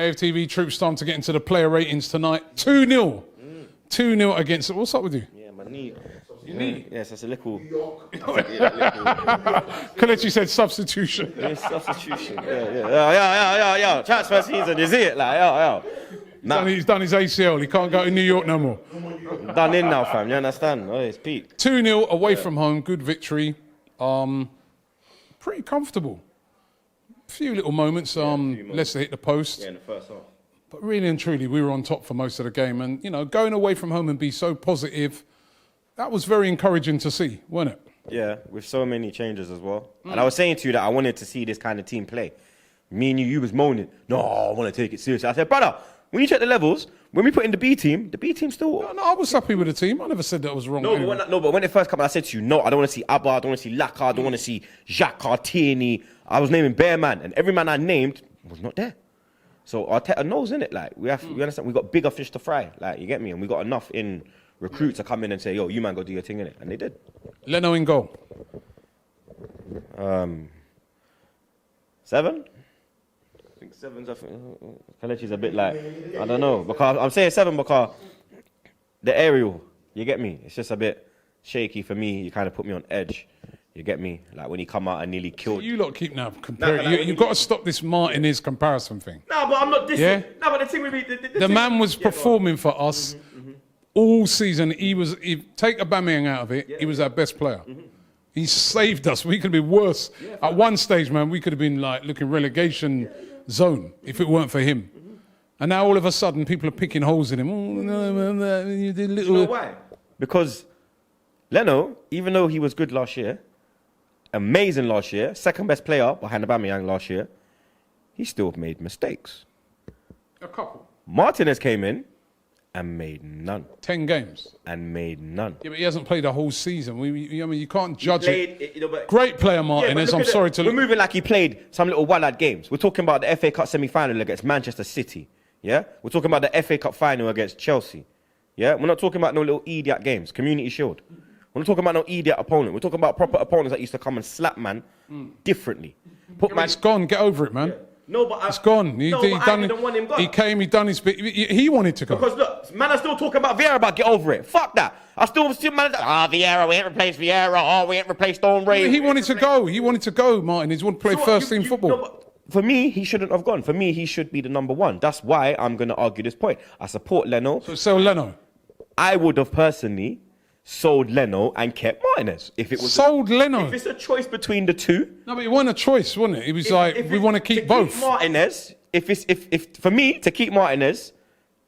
AFTV Troopz time to get into the player ratings tonight. 2-0. 2-0 against... What's up with you? Yeah, my knee. Your knee? Yes, that's a little... Kelechi said substitution. Yeah, substitution. Yeah. Transfer season, you see it? Like, yo. Nah. He's done his ACL. He can't go to New York no more. Done in now, fam. You understand? Oh, it's peak. 2-0 away from home. Good victory. Pretty comfortable. A few little moments. Leicester hit the post. Yeah, in the first half. But really and truly, we were on top for most of the game. And, you know, going away from home and be so positive, that was very encouraging to see, wasn't it? Yeah, with so many changes as well. And I was saying to you that I wanted to see this kind of team play. Me and you was moaning, no, I want to take it seriously. I said, brother, when you check the levels, when we put in the B team still... No, I was happy with the team. I never said that was wrong. No, anyway. But when it first came out, I said to you, no, I don't want to see Abba, I don't want to see Laka, I don't want to see Xhaka, Tierney. I was naming bare man, and every man I named was not there. So Arteta knows, innit? Like, we understand, we got bigger fish to fry. Like, you get me? And we got enough in recruits to come in and say, yo, you man go do your thing, innit? And they did. Leno in goal. 7? I think 7's, Kelechi's a bit like, I don't know. Because I'm saying 7 because the aerial, you get me? It's just a bit shaky for me. You kind of put me on edge. You get me? Like when he come out and nearly killed. You lot keep now comparing. You've got to stop this Martinez comparison thing. No, but I'm not dissing. Yeah? No, but the thing with me... The man was performing for us all season. Take Aubameyang out of it, he was our best player. He saved us. We could have been worse. At one stage, man, we could have been like looking relegation zone if it weren't for him. And now all of a sudden, people are picking holes in him. Oh, no, you did little... You know why? Because Leno, even though he was good last year, amazing last year, second best player behind Aubameyang last year, he still made mistakes. A couple. Martinez came in and made none. 10 games. And made none. Yeah, but he hasn't played a whole season. I mean, you can't judge it. You know, but great player, Martinez. I'm sorry to... We're moving like he played some little one-lad games. We're talking about the FA Cup semi-final against Manchester City. Yeah? We're talking about the FA Cup final against Chelsea. Yeah? We're not talking about no little idiot games. Community Shield. We're not talking about no idiot opponent. We're talking about proper opponents that used to come and slap man differently. It's gone. Get over it, man. Yeah. No, but it's gone. I didn't want him gone. He came, he done his bit. He wanted to go. Because look, man, I still talking about Vieira, about get over it. Fuck that. I still man, Vieira, we ain't replaced Vieira. Oh, we ain't replaced Stone Ray. He wanted to go. He wanted to go, Martin. He wanted to play first team football. No, for me, he shouldn't have gone. For me, he should be the number one. That's why I'm going to argue this point. I support Leno. So Leno. I would have personally sold Leno and kept Martinez. If it was sold Leno. If it's a choice between the two. No, but it wasn't a choice, wasn't it? It was we want to keep both. Keep Martinez. If for me to keep Martinez,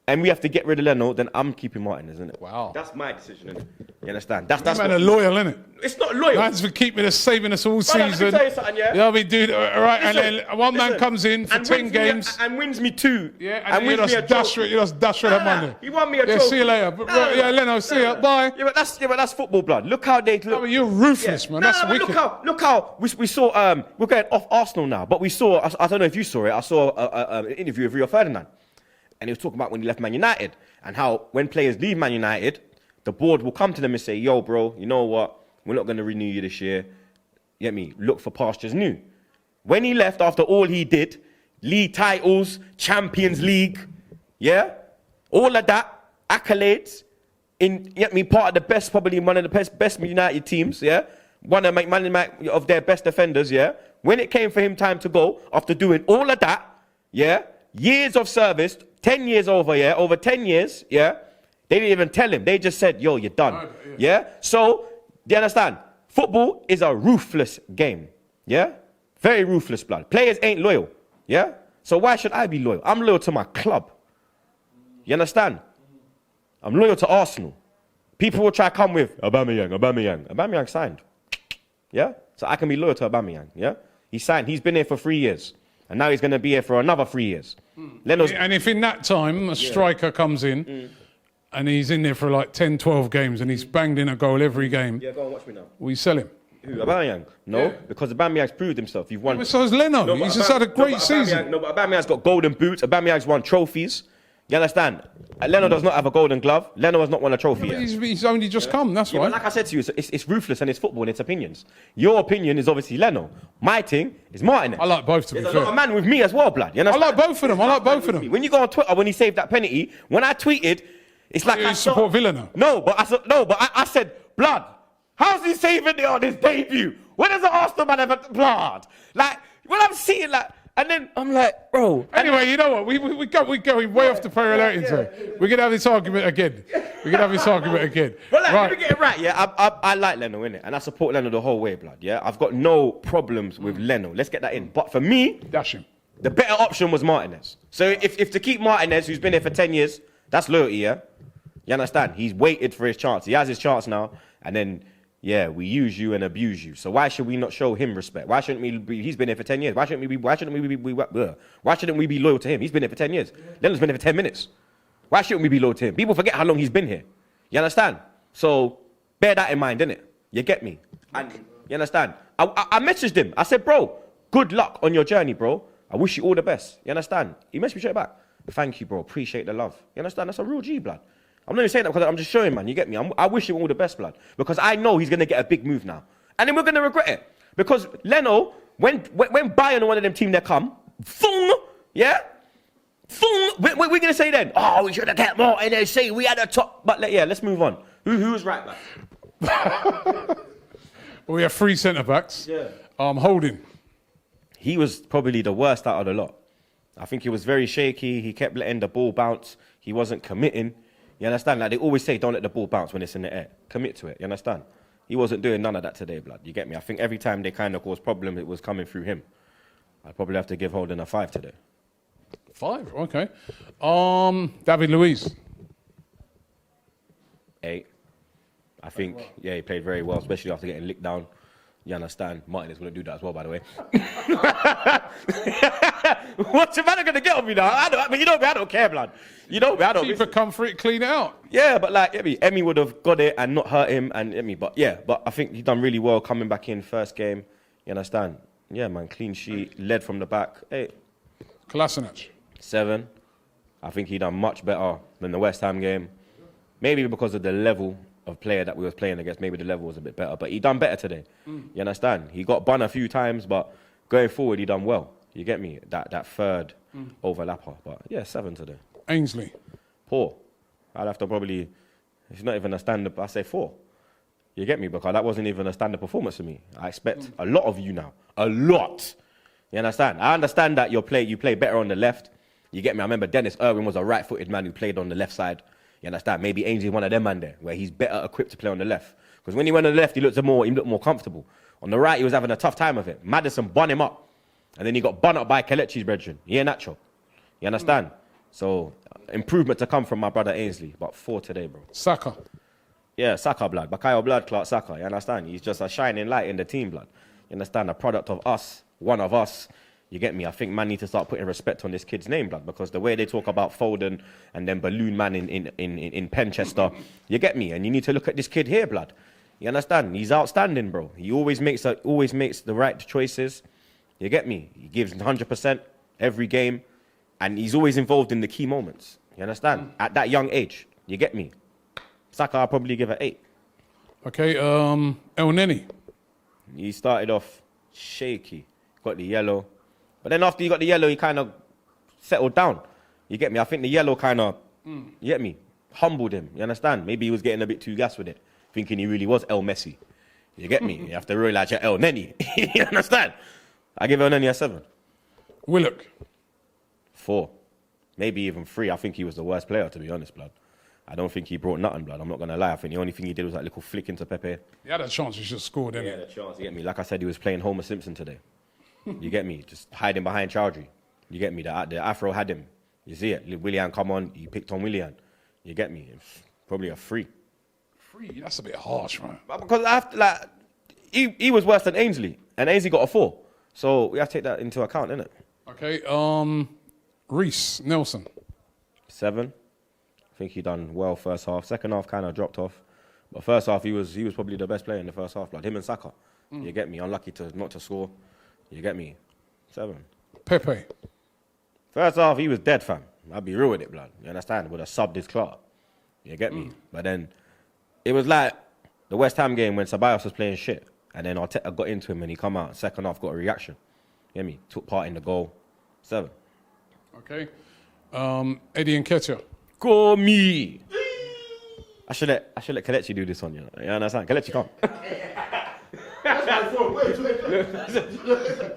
and we have to get rid of Leno, then I'm keeping Martinez, isn't it? Wow. That's my decision, innit? You understand? That's man a loyal, isn't it? It's not loyal. Man's for keeping us, saving us all season. Let me tell you something, yeah? Yeah, we do. All right, and then one man comes in for 10 games. And wins me 2. Yeah, and wins me a trophy. You just dash rid that money. He won me a trophy. Yeah, see you later. Yeah, Leno, see you. Bye. Yeah, but that's football blood. Look how they look. No, but you're ruthless, man. That's wicked. Look how we saw, we're going off Arsenal now, but we saw, I don't know if you saw it, I saw an interview with Rio Ferdinand. And he was talking about when he left Man United and how when players leave Man United, the board will come to them and say, yo, bro, you know what? We're not going to renew you this year. You get me? Look for pastures new. When he left, after all he did, league titles, Champions League, yeah? All of that, accolades, you get me? Part of the best, probably one of the best United teams, yeah? One of their best defenders, yeah? When it came for him time to go, after doing all of that, yeah? Years of service, 10 years over, yeah? Over 10 years, yeah? They didn't even tell him. They just said, yo, you're done. Yeah? So, do you understand? Football is a ruthless game. Yeah? Very ruthless, blood. Players ain't loyal. Yeah? So why should I be loyal? I'm loyal to my club. You understand? I'm loyal to Arsenal. People will try to come with Aubameyang. Aubameyang signed. Yeah? So I can be loyal to Aubameyang. Yeah? He signed. He's been here for 3 years. And now he's going to be here for another 3 years. And if in that time a striker comes in and he's in there for like 10, 12 games and he's banged in a goal every game. Yeah, go and watch me now. We sell him. Who, Aubameyang? No, because Aubameyang's proved himself. You've won. So has Leno. He's just had a great season. No, but Aubameyang's got golden boots. Aubameyang's won trophies. You understand? Leno does not have a golden glove. Leno has not won a trophy yet. He's only just come, that's Yeah, why. but like I said to you, it's ruthless and it's football and it's opinions. Your opinion is obviously Leno. My thing is Martinez. I like both, to be There's a fair. lot of man with me as well, blood. You I understand? like both of them. I like both of them. When you go on Twitter, when he saved that penalty, when I tweeted, it's like You support Villa now? No, but I said, blood. How's he saving it on his debut? When has an Arsenal man ever blood? Like when I'm seeing like, and then I'm like, bro. Anyway, you know what? We're going way off the parallel today. We're going to have this argument again. But like, let me get it right, yeah. I like Leno, innit? And I support Leno the whole way, blood, yeah. I've got no problems with Leno. Let's get that in. But for me, dash him. The better option was Martinez. So if to keep Martinez, who's been here for 10 years, that's loyalty, yeah? You understand? He's waited for his chance. He has his chance now. And then, yeah, we use you and abuse you. So why should we not show him respect? Why shouldn't we be, he's been here for 10 years. Why shouldn't we be loyal to him? He's been here for 10 years. Leno's been here for 10 minutes. Why shouldn't we be loyal to him? People forget how long he's been here. You understand? So bear that in mind, innit? You get me? And you understand? I messaged him. I said, bro, good luck on your journey, bro. I wish you all the best. You understand? He messaged me straight back. Thank you, bro. Appreciate the love. You understand? That's a real G, blood. I'm not even saying that because I'm just showing, man. You get me? I wish him all the best, blood. Because I know he's going to get a big move now. And then we're going to regret it. Because Leno, when Bayern or one of them team that come, thung, yeah? Thung, we're going to say then, oh, we should have kept more NHS. We had a top. But yeah, let's move on. Who was right, man? We have 3 centre-backs. Yeah. Holding. He was probably the worst out of the lot. I think he was very shaky. He kept letting the ball bounce. He wasn't committing. You understand? Like they always say, don't let the ball bounce when it's in the air. Commit to it. You understand? He wasn't doing none of that today, blood. You get me? I think every time they kind of caused problem, it was coming through him. I'd probably have to give Holden a 5 today. 5? Okay. David Luiz. 8. I think, yeah, he played very well, especially after getting licked down. You understand? Martin is going to do that as well, by the way. What's your man going to get on me now? I mean, you know me, I don't care, blood. You know me, I don't. Keeper come for it, clean it out. Yeah, but like, Emmy would have got it and not hurt him, and but I think he done really well coming back in first game. You understand? Yeah, man, clean sheet, led from the back. 8. Kolasinac. 7. I think he done much better than the West Ham game. Maybe because of the level of player that we was playing against, maybe the level was a bit better, but he done better today. You understand? He got bun a few times, but going forward, he done well. You get me? That third overlapper. But yeah, 7 today. Ainsley. Poor. I'd have to probably, it's not even a standard, I say 4. You get me? Because that wasn't even a standard performance for me. I expect a lot of you now. A lot. You understand? I understand that you play better on the left. You get me? I remember Dennis Irwin was a right-footed man who played on the left side. You understand? Maybe Ainsley's one of them man there, where he's better equipped to play on the left. Because when he went on the left, he looked more comfortable. On the right, he was having a tough time of it. Maddison bun him up. And then he got bun up by Kelechi's brethren. He ain't natural. You understand? So, improvement to come from my brother Ainsley. But 4 today, bro. Saka. Yeah, Saka blood. Bakayo blood clot Saka. You understand? He's just a shining light in the team, blood. You understand? A product of us. One of us. You get me? I think man need to start putting respect on this kid's name, blood, because the way they talk about Foden and then Balloon Man in Penchester, you get me? And you need to look at this kid here, blood. You understand? He's outstanding, bro. He always makes the right choices. You get me? He gives 100% every game, and he's always involved in the key moments. You understand? At that young age, you get me? Saka, I'll probably give it 8. Okay, El Neni. He started off shaky, got the yellow. But then after he got the yellow, he kind of settled down. You get me? I think the yellow kind of, you get me? Humbled him. You understand? Maybe he was getting a bit too gas with it, thinking he really was El Messi. You get me? You have to realize you're El Neni. You understand? I give El Neni a 7. Willock. 4. Maybe even 3. I think he was the worst player, to be honest, blood. I don't think he brought nothing, blood. I'm not going to lie. I think the only thing he did was that little flick into Pepe. He had a chance, he should have scored, didn't He had a chance, you get me? Like I said, he was playing Homer Simpson today. You get me? Just hiding behind Chowdhury. You get me? The Afro had him. You see it? Willian come on, he picked on Willian. You get me? It's probably a 3. 3? That's a bit harsh, man. But because I have to, like, he was worse than Ainsley, and Ainsley got a 4. So we have to take that into account, innit? Okay, Reece Nelson. 7. I think he done well first half. Second half kind of dropped off. But first half, he was probably the best player in the first half. Like him and Saka. You get me? Unlucky not to score. You get me? 7. Pepe. First half, he was dead, fam. I'll be real with it, blood. You understand? Would have subbed his Clark. You get me? But then it was like the West Ham game when Ceballos was playing shit, and then Arteta got into him and he come out second half, got a reaction. You get me? Took part in the goal. 7. Okay. Eddie Nketiah. Call me. I should let Kelechi do this one, you know. You understand? Kelechi, come. Where's my phone?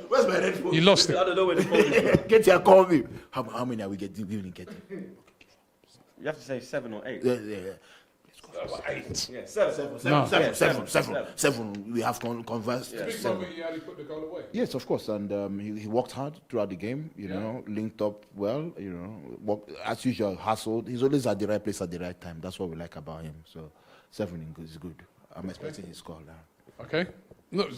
Where's my headphone? You lost it. I don't know where the phone is. Get here, call me. How many are we getting? Getting? You have to say 7 or 8. Yeah. That's 8. Yeah, 7. No. Seven. We have conversed. Big 7. moment you had to put the goal away. Yes, of course, and he worked hard throughout the game. You know, linked up well. You know, as usual, hustled. He's always at the right place at the right time. That's what we like about him. So 7 is good. I'm expecting his score now. Okay. Look,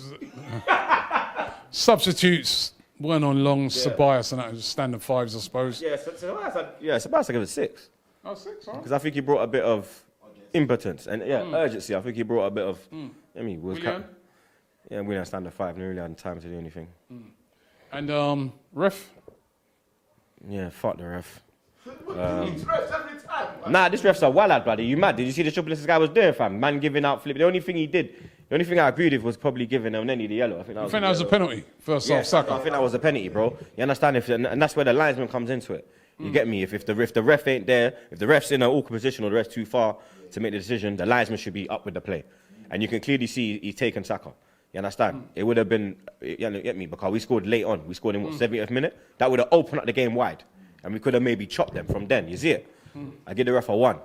substitutes weren't on long. Ceballos and that was standard 5s, I suppose. Yeah, Ceballos I give it 6. Oh, 6, all right. Because I think he brought a bit of impotence and urgency. I think he brought a bit of. I mean, Willian? Willian standard 5. Never really had time to do anything. And ref? Yeah, fuck the ref. It's refs every time. Nah, this ref's a wild, bloody. You mad? Did you see the triple this guy was doing, fam? Man giving out flip. The only thing I agreed with was probably giving Elneny the yellow. I think that was a penalty? First half, I Saka. think that was a penalty, bro. You understand? And that's where the linesman comes into it. You get me? If the ref ain't there, if the ref's in an awkward position or the ref's too far to make the decision, the linesman should be up with the play. And you can clearly see he's taken Saka. You understand? It would have been, you get me? Because we scored late on. We scored in, 70th minute? That would have opened up the game wide. And we could have maybe chopped them from then. You see it? I give the ref a 1.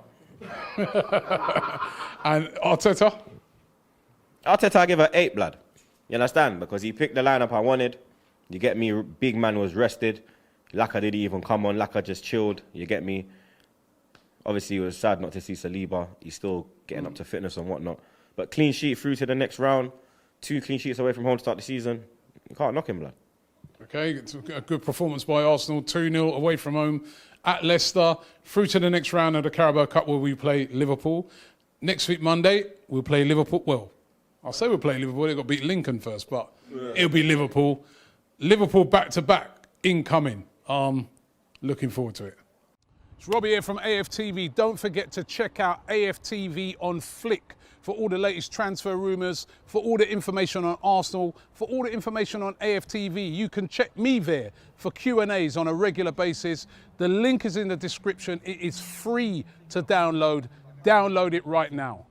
And Arteta? Arteta, I give her 8, blood. You understand? Because he picked the lineup I wanted. You get me? Big man was rested. Laka didn't even come on. Laka just chilled. You get me? Obviously, it was sad not to see Saliba. He's still getting up to fitness and whatnot. But clean sheet through to the next round. 2 clean sheets away from home to start the season. You can't knock him, blood. Okay, it's a good performance by Arsenal. 2-0 away from home at Leicester. Through to the next round of the Carabao Cup where we play Liverpool. Next week, Monday, we'll play Liverpool. Well, I'll say we'll play Liverpool. They've got to beat Lincoln first, but it'll be Liverpool. Liverpool back-to-back incoming. Looking forward to it. It's Robbie here from AFTV. Don't forget to check out AFTV on Flick for all the latest transfer rumours, for all the information on Arsenal, for all the information on AFTV. You can check me there for Q&As on a regular basis. The link is in the description. It is free to download. Download it right now.